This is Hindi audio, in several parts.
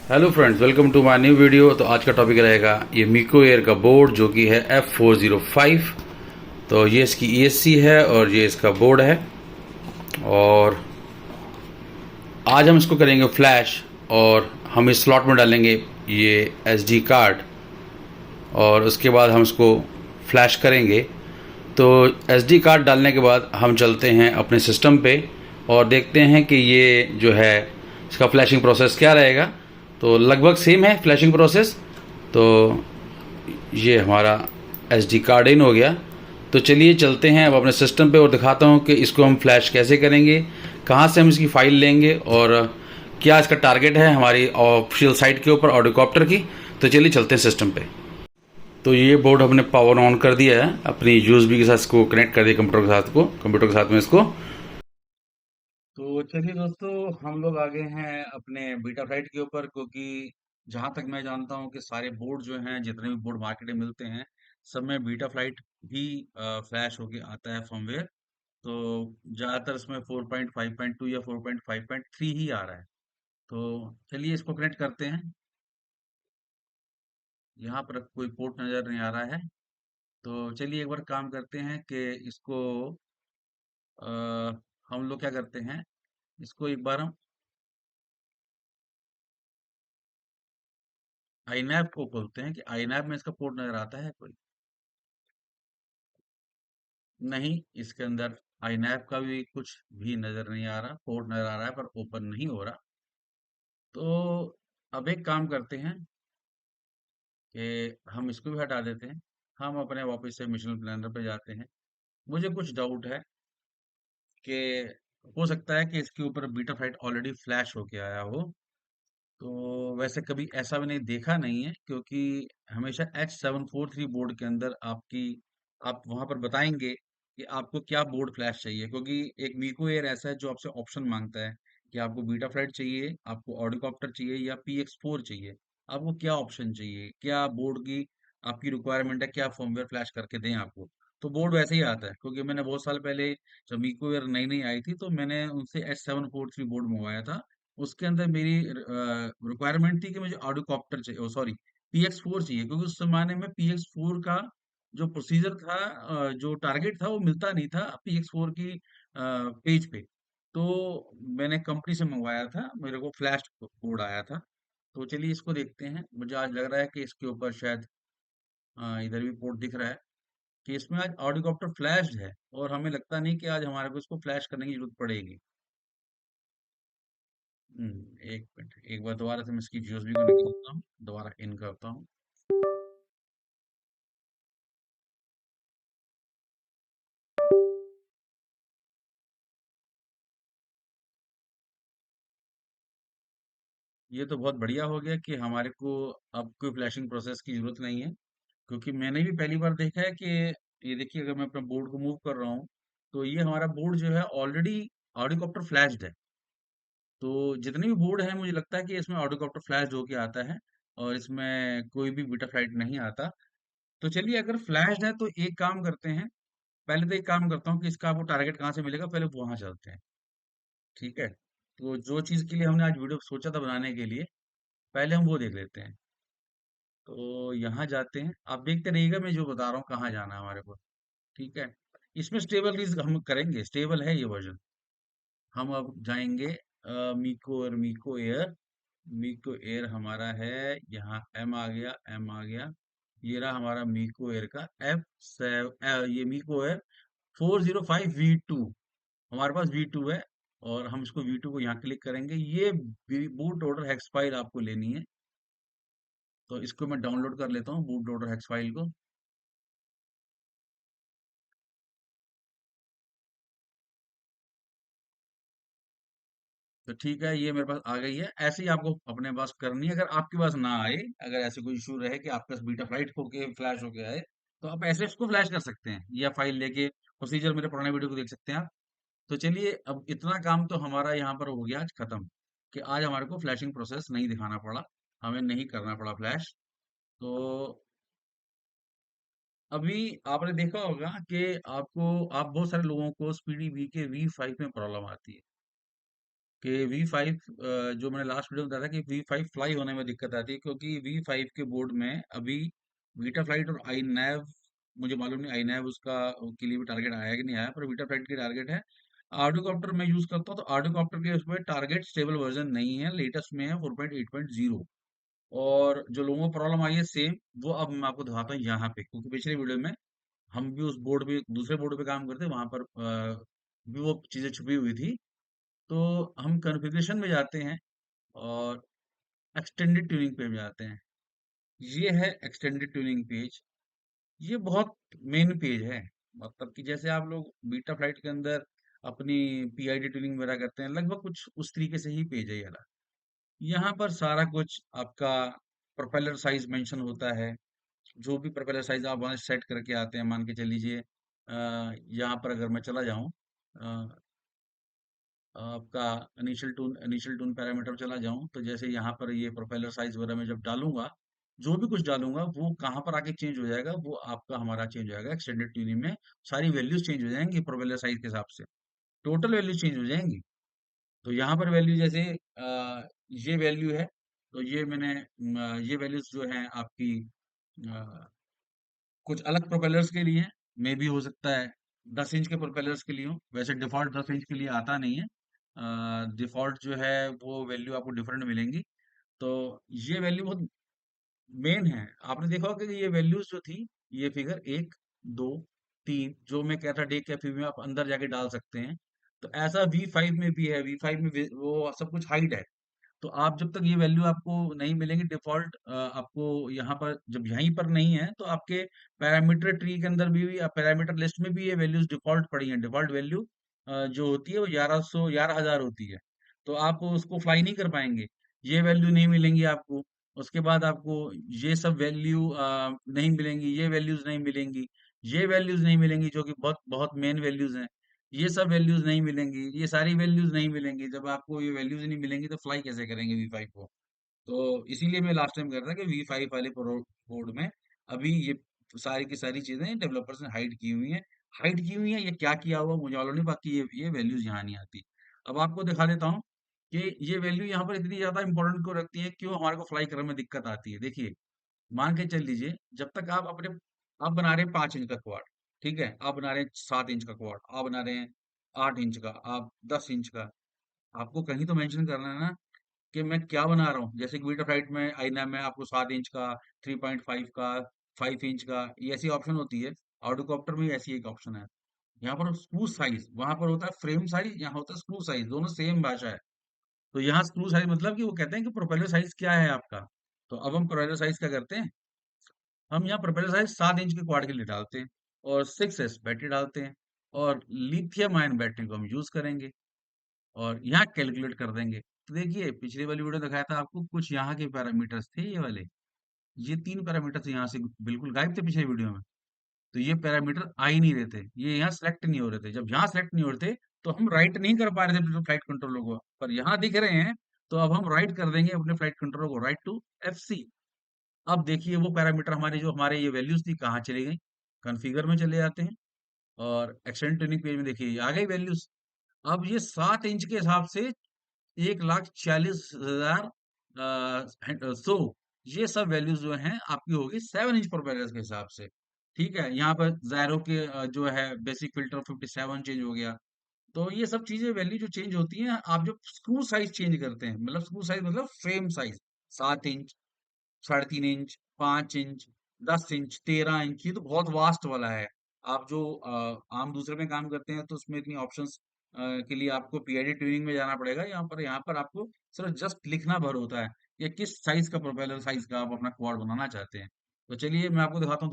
Hello friends, welcome to my new video. तो आज का टॉपिक रहेगा ये मीको एयर का बोर्ड जो कि है F405। तो ये इसकी ESC है और ये इसका बोर्ड है। और आज हम इसको करेंगे फ्लैश और हम इस स्लॉट में डालेंगे ये SD कार्ड और उसके बाद हम इसको फ्लैश करेंगे। तो SD कार्ड डालने के बाद हम चलते हैं अपने सिस्टम पे और देखते हैं कि ये जो है इसका फ्लैशिंग प्रोसेस क्या रहेगा। तो लगभग सेम है फ्लैशिंग प्रोसेस। तो ये हमारा SD कार्ड इन हो गया। तो चलिए चलते हैं अब अपने सिस्टम पे और दिखाता हूँ कि इसको हम फ्लैश कैसे करेंगे, कहाँ से हम इसकी फ़ाइल लेंगे और क्या इसका टारगेट है हमारी ऑफिशियल साइट के ऊपर ऑडियोकॉप्टर की। तो चलिए चलते हैं सिस्टम पे। तो ये बोर्ड हमने पावर ऑन कर दिया है, अपनी यूएसबी के साथ इसको कनेक्ट कर दिया, कंप्यूटर के साथ में इसको। तो चलिए दोस्तों, हम लोग आ गए हैं अपने बीटा फ्लाइट के ऊपर, क्योंकि जहां तक मैं जानता हूं कि सारे बोर्ड जो हैं, जितने भी बोर्ड मार्केट में मिलते हैं, सब में बीटा फ्लाइट भी फ्लैश होके आता है फर्मवेयर। तो ज्यादातर इसमें 4.5.2 या 4.5.3 ही आ रहा है। तो चलिए इसको कनेक्ट करते हैं। यहाँ पर कोई पोर्ट नजर नहीं आ रहा है। तो चलिए एक बार काम करते हैं कि इसको अ, हम लोग क्या करते हैं, इसको एक बार हम आईनैप को खोलते हैं कि आईनैप में इसका पोर्ट नजर आता है कोई। नहीं, इसके अंदर आईनैप का भी कुछ भी नजर नहीं आ रहा, पोर्ट नजर आ रहा है पर ओपन नहीं हो रहा। तो अब एक काम करते हैं कि हम इसको भी हटा देते हैं। हम अपने वापस से मिशन प्लानर पे जाते हैं। मुझे कुछ डाउट है कि हो सकता है कि इसके ऊपर बीटा फाइट ऑलरेडी फ्लैश होके आया हो। तो वैसे कभी ऐसा मैंने देखा नहीं है, क्योंकि हमेशा H743 बोर्ड के अंदर आप वहां पर बताएंगे कि आपको क्या बोर्ड फ्लैश चाहिए, क्योंकि एक मीको एयर ऐसा है जो आपसे ऑप्शन मांगता है कि आपको बीटा फ्लाइट चाहिए, आपको ऑडिकॉप्टर चाहिए या PX4 चाहिए। आपको क्या ऑप्शन चाहिए, क्या बोर्ड की आपकी रिक्वायरमेंट है, क्या फर्मवेयर फ्लैश करके दें आपको। तो बोर्ड वैसे ही आता है, क्योंकि मैंने बहुत साल पहले जब मीको एयर नई नई आई थी तो मैंने उनसे H743 बोर्ड मंगवाया था। उसके अंदर मेरी रिक्वायरमेंट थी कि मुझे ऑडियोकॉप्टर चाहिए, ओ सॉरी, PX4 चाहिए, क्योंकि उस जमाने में PX4 का जो प्रोसीजर था, जो टारगेट था, वो मिलता नहीं था PX4 की पेज पे। तो मैंने कंपनी से मंगवाया था, मेरे को फ्लैश कोड आया था। तो चलिए इसको देखते हैं। मुझे आज लग रहा है कि इसके ऊपर शायद इधर भी पोर्ट दिख रहा है कि इसमें आज ऑडियोकॉप्टर फ्लैश्ड है, और हमें लगता नहीं कि आज हमारे को इसको फ्लैश करने की जरूरत पड़ेगी। एक मिनट, एक बार दोबारा से मैं इसकी यूएसबी को निकालता हूँ, दोबारा इन करता हूँ। ये तो बहुत बढ़िया हो गया कि हमारे को अब कोई फ्लैशिंग प्रोसेस की जरूरत नहीं है, क्योंकि मैंने भी पहली बार देखा है कि ये देखिए, अगर मैं अपने बोर्ड को मूव कर रहा हूँ तो ये हमारा बोर्ड जो है ऑलरेडी ऑडियोकॉप्टर फ्लैश्ड है। तो जितने भी बोर्ड है, मुझे लगता है कि इसमें ऑडियोकॉप्टर फ्लैश्ड होके आता है और इसमें कोई भी बीटा फ्लाइट नहीं आता। तो चलिए, अगर फ्लैश्ड है तो एक काम करते हैं। पहले तो एक काम करता हूँ कि इसका आपको टारगेट कहाँ से मिलेगा, पहले वहां चलते हैं। ठीक है, तो जो चीज के लिए हमने आज वीडियो सोचा था बनाने के लिए, पहले हम वो देख लेते हैं। तो यहाँ जाते हैं, आप देखते रहिएगा मैं जो बता रहा हूँ कहाँ जाना है हमारे को। ठीक है, इसमें स्टेबल रीज हम करेंगे, स्टेबल है ये वर्जन। हम अब जाएंगे मीको एयर हमारा है। यहाँ एम आ गया, एम आ गया। ये रहा हमारा मीको एयर का ये मीको एयर 405V2। हमारे पास V2 है, और हम इसको V2 को यहाँ क्लिक करेंगे। ये बूट ऑर्डर हेक्स फाइल आपको लेनी है। तो इसको मैं डाउनलोड कर लेता हूँ, बूट ऑर्डर हेक्स फाइल को। तो ठीक है, ये मेरे पास आ गई है। ऐसे ही आपको अपने पास करनी है। अगर आपके पास ना आए, अगर ऐसे कोई इशू रहे कि आपके पास बीटा फ्लाइट होके फ्लैश होके आए, तो आप ऐसे इसको फ्लैश कर सकते हैं या फाइल लेके प्रोसीजर मेरे पुराने वीडियो को देख सकते हैं आप। तो चलिए, अब इतना काम तो हमारा यहाँ पर हो गया आज खत्म, कि आज हमारे को फ्लैशिंग प्रोसेस नहीं दिखाना पड़ा, हमें नहीं करना पड़ा फ्लैश। तो अभी आपने देखा होगा कि आप बहुत सारे लोगों को स्पीडी वी के V5 में प्रॉब्लम आती है कि V5 जो मैंने लास्ट वीडियो में बताया था कि V5 फ्लाई होने में दिक्कत आती है, क्योंकि V5 के बोर्ड में अभी बीटा फ्लाइट और iNav, मुझे मालूम नहीं iNav उसका के लिए भी टारगेट आया कि नहीं आया, पर बीटा फ्लाइट की टारगेट है। आर्डोकॉप्टर मैं यूज करता हूँ, तो आर्डोकॉप्टर के उसमें टारगेट स्टेबल वर्जन नहीं है, लेटेस्ट में है 4.8.0। और जो लोगों को प्रॉब्लम आई है सेम, वो अब मैं आपको दिखाता हूँ यहाँ पे, क्योंकि पिछले वीडियो में हम भी उस बोर्ड पे, दूसरे बोर्ड पे काम करते, वहां पर भी वो चीजें छुपी हुई थी। तो हम कॉन्फ़िगरेशन में जाते हैं और एक्सटेंडेड ट्यूनिंग पे जाते हैं। ये है एक्सटेंडेड ट्यूनिंग पेज। ये बहुत मेन पेज है। मतलब कि जैसे आप लोग बीटा फ्लाइट के अंदर अपनी पीआईडी ट्यूनिंग वगैरह करते हैं, लगभग कुछ उस तरीके से ही पेज है ये वाला। यहाँ पर सारा कुछ आपका प्रोपेलर साइज मेंशन होता है। जो भी प्रोपेलर साइज आप वहाँ सेट करके आते हैं, मान के चल लीजिए यहाँ पर अगर मैं चला जाऊँ, आपका इनिशियल टून पैरामीटर चला जाऊं, तो जैसे यहाँ पर ये प्रोपेलर साइज वगैरह में जब डालूंगा, जो भी कुछ डालूंगा वो कहाँ पर आके चेंज हो जाएगा, वो आपका हमारा चेंज हो जाएगा एक्सटेंडेड ट्यूनिंग में। सारी वैल्यूज चेंज हो जाएंगी प्रोपेलर साइज के हिसाब से, टोटल वैल्यू चेंज हो जाएंगी। तो यहाँ पर वैल्यू जैसे ये वैल्यू है, तो ये मैंने ये वैल्यूज जो है आपकी कुछ अलग प्रोपेलर्स के लिए मे भी हो सकता है 10 इंच के प्रोपेलर्स के लिए हो। वैसे डिफॉल्ट 10 इंच के लिए आता नहीं है, डिफॉल्ट जो है वो वैल्यू आपको डिफरेंट मिलेंगी। तो ये वैल्यू बहुत मेन है। आपने देखा होगा कि ये वैल्यूज जो थी, ये फिगर 1, 2, 3, जो मैं कह रहा डे कैफे में आप अंदर जाके डाल सकते हैं, तो ऐसा V5 में भी है। V5 में वो सब कुछ हाइड है। तो आप जब तक ये वैल्यू आपको नहीं मिलेंगी डिफॉल्ट, आपको यहाँ पर जब यहीं पर नहीं है, तो आपके पैरामीटर ट्री के अंदर भी पैरामीटर लिस्ट में भी ये वैल्यूज डिफॉल्ट पड़ी हैं। डिफॉल्ट वैल्यू जो होती है वो 1100 11,000 होती है। तो आप उसको फ्लाई नहीं कर पाएंगे, ये वैल्यू नहीं मिलेंगी आपको। उसके बाद आपको ये सब वैल्यू नहीं मिलेंगी, ये वैल्यूज नहीं मिलेंगी, ये वैल्यूज नहीं मिलेंगी, जो कि बहुत बहुत मेन वैल्यूज हैं। ये सब वैल्यूज नहीं मिलेंगी, ये सारी वैल्यूज नहीं मिलेंगी। जब आपको ये वैल्यूज नहीं मिलेंगी तो फ्लाई कैसे करेंगे V5 को? तो इसीलिए मैं लास्ट टाइम कह रहा था कि V5 वाले बोर्ड में अभी ये सारी की सारी चीजें डेवलपर्स ने हाइड की हुई हैं। हाइड की हुई हैं, ये क्या किया हुआ मुझे मालूम नहीं, बाकी ये वैल्यूज यहाँ नहीं आती। अब आपको दिखा देता हूँ कि ये वैल्यू यहाँ पर इतनी ज्यादा इंपॉर्टेंट क्यों रखती है, क्यों हमारे को फ्लाई करने में दिक्कत आती है। देखिए, मान के चल लीजिए, जब तक आप अपने, आप बना रहे हैं 5 इंच का क्वाड, ठीक है, आप बना रहे हैं 7 इंच का क्वाड, आप बना रहे हैं 8 इंच का, आप 10 इंच का, आपको कहीं तो मेंशन करना है ना कि मैं क्या बना रहा हूँ। जैसे कि बीटा फ्लाइट में आईना में आपको 7 इंच का, 3.5 का, 5 इंच का, ये ऐसी ऑप्शन होती है। ऑर्डोकॉप्टर में ऐसी एक ऑप्शन है। यहाँ पर स्क्रू साइज, वहां पर होता है फ्रेम साइज, यहाँ होता है स्क्रू साइज, दोनों सेम भाषा है। तो यहाँ स्क्रू साइज मतलब कि वो कहते हैं कि प्रोपेलर साइज क्या है आपका। तो अब हम प्रोपेलर साइज क्या करते हैं, हम यहाँ प्रोपेलर साइज 7 इंच के क्वाड के लिए डालते हैं, और 6s बैटरी डालते हैं, और लिथियम आयन बैटरी को हम यूज करेंगे, और यहाँ कैलकुलेट कर देंगे। तो देखिए, पिछली वाली वीडियो दिखाया था आपको, कुछ यहाँ के पैरामीटर्स थे ये वाले, ये 3 पैरामीटर्स यहाँ से बिल्कुल गायब थे पिछले वीडियो में। तो ये पैरामीटर आ ही नहीं रहे थे, ये यहाँ सेलेक्ट नहीं हो रहे थे। जब यहाँ सेलेक्ट नहीं हो रहे थे, तो हम राइट नहीं कर पा रहे थे फ्लाइट कंट्रोलर को, पर यहाँ दिख रहे हैं। तो अब हम राइट कर देंगे अपने फ्लाइट कंट्रोलर को, राइट टू FC। अब देखिए, वो पैरामीटर हमारे, जो हमारे ये वैल्यूज थी, कहाँ चली गई? कॉन्फ़िगर में चले जाते हैं, और एक्सटेंड ट्यूनिंग पेज में देखिए ये आ गई वैल्यूज। अब ये 7 इंच के हिसाब से 1,40,000 सो ये सब वैल्यूज जो हैं आपकी होगी 7 इंच प्रोपेलर के हिसाब से। ठीक है, यहाँ पर ज़ायरो के जो है बेसिक फिल्टर 57 चेंज हो गया। तो ये सब चीजें वैल्यू जो चेंज होती हैं, आप जो स्क्रू साइज चेंज करते हैं, मतलब स्क्रू साइज मतलब frame size, 7 inch, 3.5 inch, 5 inch, 10 inch, 13 inch, ये तो बहुत वास्ट वाला है। आप जो आम दूसरे में काम करते हैं, तो उसमें इतनी ऑप्शंस के लिए आपको पीआईडी ट्यूनिंग में जाना पड़ेगा। यहाँ पर आपको सिर्फ जस्ट लिखना भर होता है कि किस साइज का प्रोपेलर साइज का आप अपना क्वाड बनाना चाहते हैं। तो चलिए मैं आपको दिखाता हूँ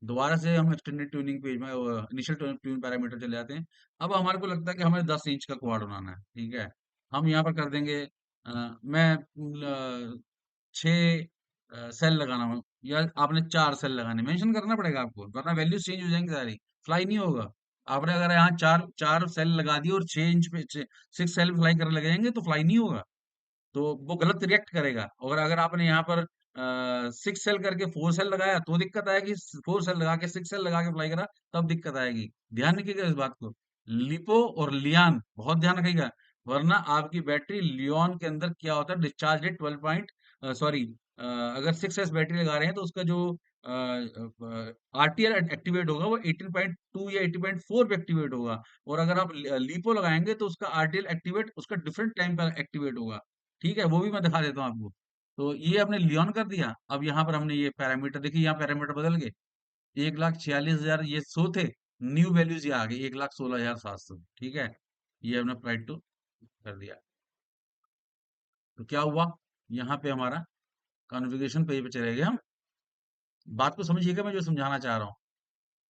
दोबारा से हम एक्सटेंडेड ट्यूनिंग पेज में इनिशियल ट्यून पैरामीटर चले जाते हैं। अब हमारे को लगता है कि हमें 10 इंच का क्वाड बनाना है, ठीक है। हम यहाँ पर कर देंगे, मैं 6 सेल लगाना हो, या आपने 4 सेल लगाने, मेंशन करना पड़ेगा आपको, वरना वैल्यूज चेंज हो जाएंगी सारी, फ्लाई नहीं होगा। आपने अगर यहाँ चार चार सेल लगा दिए और 6 इंच पे 6 सेल फ्लाई करने लग जाएंगे, तो फ्लाई नहीं होगा। तो वो गलत रिएक्ट करेगा। और अगर आपने यहाँ पर 6 सेल करके 4 सेल लगाया, तो दिक्कत आएगी। 4 सेल लगा के 6 सेल लगा के फ्लाई करा, तब दिक्कत आएगी। ध्यान रखिएगा इस बात को। लिपो और लियान बहुत ध्यान रखिएगा। वरना आपकी बैटरी लियोन के अंदर क्या होता है, डिस्चार्ज रेट 12 पॉइंट, सॉरी, अगर 6S बैटरी लगा रहे हैं तो उसका जो आरटीएल एक्टिवेट होगा वो 18.2 या 80.4 पे एक्टिवेट होगा। और अगर आप लिपो लगाएंगे तो उसका आरटीएल एक्टिवेट उसका डिफरेंट टाइम पर एक्टिवेट होगा। ठीक है, वो भी मैं दिखा देता हूँ आपको। तो ये हमने लियोन कर दिया। अब यहाँ पर हमने ये पैरामीटर देखिए, यहाँ पैरामीटर बदल गए। 1,46,000 ये सो थे, न्यू वैल्यूज ये आ गई 1,16,700। ठीक है, ये हमने अप्लाई टू कर दिया। तो क्या हुआ, यहाँ पे हमारा कॉन्फ़िगरेशन पेज पे चले गए हम। बात को समझिएगा, मैं जो समझाना चाह रहा हूँ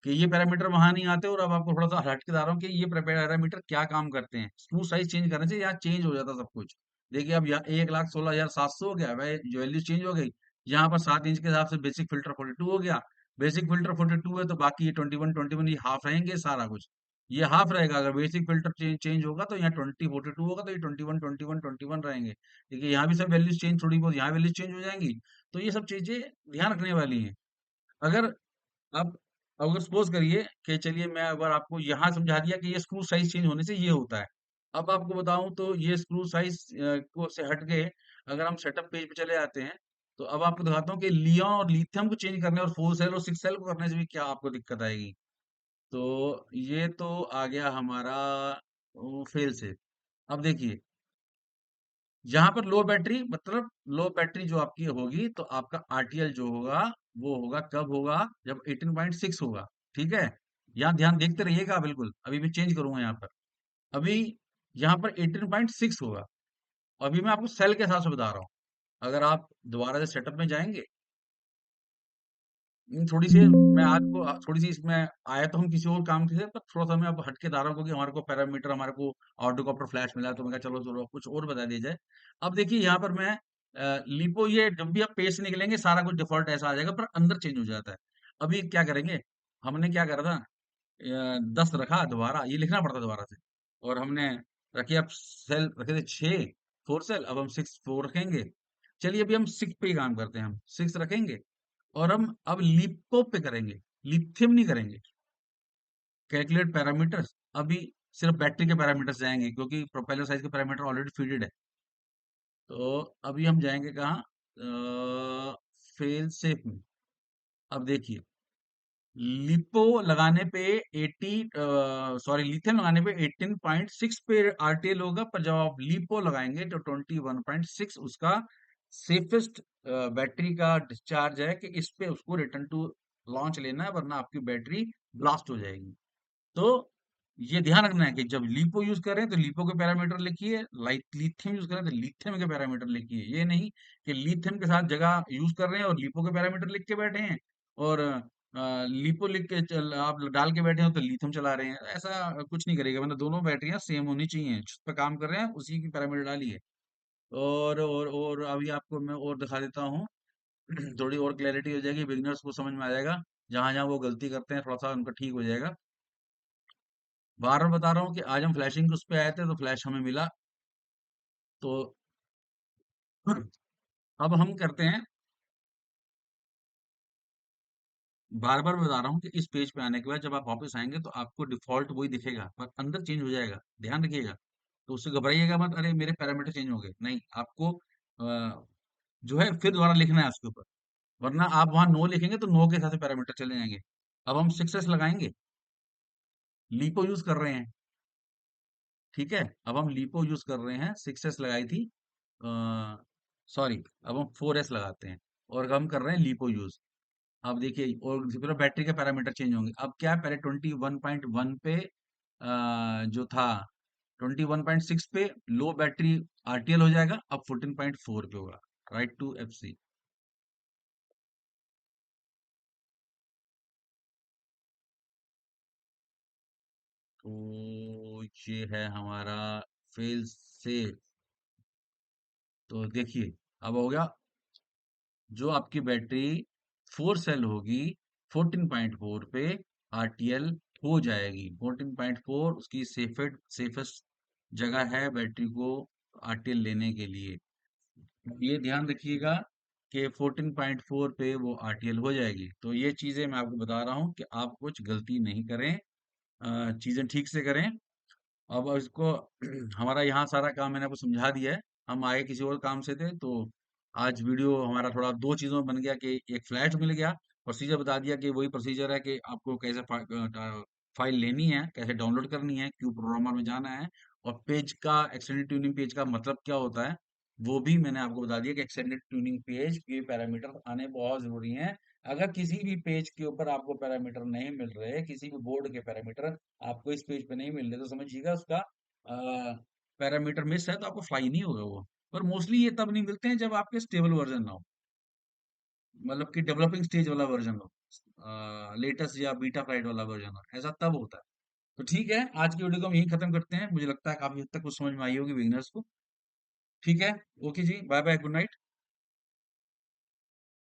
कि ये पैरामीटर वहां नहीं आते, और अब आपको थोड़ा सा हट के बता रहा हूँ कि ये पैरामीटर क्या काम करते हैं। स्क्रू साइज चेंज करने से यहाँ चेंज हो जाता सब कुछ। देखिए अब यहाँ 1,16,700 हो गया, वह जो वैल्यू चेंज हो गई। यहाँ पर 7 इंच के हिसाब से बेसिक फिल्टर 42 हो गया। बेसिक फिल्टर 42 है तो बाकी ये 21 ये हाफ रहेंगे सारा कुछ। ये हाफ रहेगा, अगर बेसिक फिल्टर चेंज होगा तो यहाँ 42 होगा, तो ये 21 रहेंगे। देखिए यहाँ भी सब वैल्यूज चेंज, थोड़ी बहुत यहाँ वैल्यूज चेंज हो जाएंगी। तो ये सब चीजें ध्यान रखने वाली हैं। अगर अब अगर सपोज करिए कि चलिए मैं अगर आपको यहाँ समझा दिया कि ये स्क्रू साइज चेंज होने से ये होता है। अब आपको बताऊं तो ये स्क्रू साइज को से हट के अगर हम सेटअप पेज पे चले जाते हैं, तो अब आपको दिखाता हूँ कि लियोन और लिथियम को चेंज करने और 4 सेल और 6 सेल को करने से भी क्या आपको दिक्कत आएगी। तो ये तो आ गया हमारा फेल से। अब देखिए, यहाँ पर लो बैटरी मतलब लो बैटरी जो आपकी होगी तो आपका आरटीएल जो होगा वो होगा, कब होगा, जब 18.6 होगा। ठीक है, यहाँ ध्यान देखते रहिएगा, बिल्कुल अभी मैं चेंज करूंगा यहाँ पर। अभी यहाँ पर 18.6 होगा। अभी मैं आपको सेल के हिसाब से बता रहा हूँ। अगर आप दोबारा से सेटअप में जाएंगे, थोड़ी सी मैं आपको थोड़ी सी इसमें आया तो हम किसी और काम के थे, पर थोड़ा सा मैं अब हटके बता रहा हूँ क्योंकि हमारे को पैरामीटर, हमारे को ऑटोकॉप्टर फ्लैश मिला, तो मैं कहा चलो चलो कुछ और बता दिया जाए। अब देखिए यहाँ पर मैं लिपो, ये जब भी आप पेज से निकलेंगे सारा कुछ डिफॉल्ट ऐसा आ जाएगा, पर अंदर चेंज हो जाता है। अभी क्या करेंगे, हमने क्या करा था, 10 रखा, दोबारा ये लिखना पड़ता दोबारा से। और हमने रखे, अब सेल रखे थे 6 4 सेल, अब हम 6 4 रखेंगे। चलिए अभी हम 6 पे ही काम करते हैं, हम 6 रखेंगे। और हम अब लिपो पे करेंगे, लिथियम नहीं करेंगे। कैलकुलेट पैरामीटर्स, अभी सिर्फ बैटरी के पैरामीटर्स जाएंगे क्योंकि प्रोपेलर साइज के पैरामीटर ऑलरेडी फीडेड है। तो अभी हम जाएंगे कहाँ, फेल सेफ में। अब देखिए, लिपो लगाने पे 80, सॉरी लिथियम लगाने पे 18.6 पे आरटीएल होगा, पर जब आप लिपो लगाएंगे तो 21.6 उसका सेफेस्ट बैटरी का डिस्चार्ज है कि इस पे उसको रिटर्न टू लॉन्च लेना है, वरना आपकी बैटरी ब्लास्ट हो जाएगी। तो ये ध्यान रखना है कि जब लिपो यूज कर रहे हैं तो लिपो के पैरामीटर लिखिए, लाइक लिथियम यूज कर रहे हैं तो लिथियम के पैरामीटर लिखिए। ये नहीं कि लिथियम के साथ जगह यूज कर रहे हैं और लिपो के पैरामीटर लिख के बैठे हैं, और लिपो लिख के आप डाल के बैठे हो तो लिथियम चला रहे हैं। ऐसा कुछ नहीं करेगा, मतलब दोनों बैटरियां सेम होनी चाहिए, जिस पर काम कर रहे हैं उसी की पैरामीटर डालिए। और अभी आपको मैं और दिखा देता हूँ। थोड़ी और क्लैरिटी हो जाएगी, बिगिनर्स को समझ में आ जाएगा। जहां जहां वो गलती करते हैं थोड़ा सा उनका ठीक हो जाएगा। बार बार बता रहा हूँ कि आज हम फ्लैशिंग उस पे आए थे तो फ्लैश हमें मिला। तो अब हम करते हैं, बार बार बता रहा हूँ कि इस पेज पे आने के बाद जब आप वापस आएंगे तो आपको डिफॉल्ट वही दिखेगा, पर अंदर चेंज हो जाएगा, ध्यान रखिएगा। तो उससे घबराइएगा मत, अरे मेरे पैरामीटर चेंज हो गए, नहीं, आपको जो है फिर दोबारा लिखना है उसके ऊपर। वरना आप वहां नो लिखेंगे तो नो के हिसाब से पैरामीटर चले जाएंगे। अब हम सक्सेस लगाएंगे, लीपो यूज कर रहे हैं। ठीक है, अब हम लीपो यूज कर रहे हैं, 6S लगाई थी, सॉरी, अब हम 4S लगाते हैं। और हम कर रहे हैं लीपो यूज। अब देखिए, और फिर बैटरी के पैरामीटर चेंज होंगे। अब क्या है, पहले 21.1 पे जो था 21.6 पे लो बैटरी आरटीएल हो जाएगा, अब 14.4 पे होगा, राइट टू एफसी। तो ये है हमारा फेल सेफ। तो देखिए, अब हो गया, जो आपकी बैटरी 4 सेल होगी 14.4 पे आरटीएल हो जाएगी। 14.4 उसकी सेफेस्ट जगह है बैटरी को आरटीएल लेने के लिए। ये ध्यान रखिएगा कि 14.4 पे वो आरटीएल हो जाएगी। तो ये चीजें मैं आपको बता रहा हूँ कि आप कुछ गलती नहीं करें, चीजें ठीक से करें। अब इसको हमारा यहाँ सारा काम मैंने आपको समझा दिया है। हम आए किसी और काम से थे, तो आज वीडियो हमारा थोड़ा 2 चीज़ों में बन गया कि एक फ्लैट मिल गया, प्रोसीजर बता दिया कि वही प्रोसीजर है कि आपको कैसे फाइल लेनी है, कैसे डाउनलोड करनी है, क्यू प्रोग्रामर में जाना है, और पेज का एक्सटेंडेड ट्यूनिंग पेज का मतलब क्या होता है, वो भी मैंने आपको बता दिया कि एक्सटेंडेड ट्यूनिंग पेज के पैरामीटर आने बहुत ज़रूरी हैं। अगर किसी भी पेज के ऊपर आपको पैरामीटर नहीं मिल रहे, किसी भी बोर्ड के पैरामीटर आपको इस पेज पे नहीं मिल रहे, तो समझिएगा उसका पैरामीटर मिस है, तो आपको फ्लाई नहीं होगा वो। पर मोस्टली ये तब नहीं मिलते हैं जब आपके स्टेबल वर्जन ना हो, मतलब कि डेवलपिंग स्टेज वाला वर्जन हो, लेटेस्ट या बीटा फ्लाइट वाला वर्जन हो, ऐसा तब होता है। तो ठीक है, आज की वीडियो को हम यहीं खत्म करते हैं। मुझे लगता है काफी हद तक कुछ समझ में आई होगी बिगिनर्स को। ठीक है, ओके जी, बाय बाय, गुड नाइट।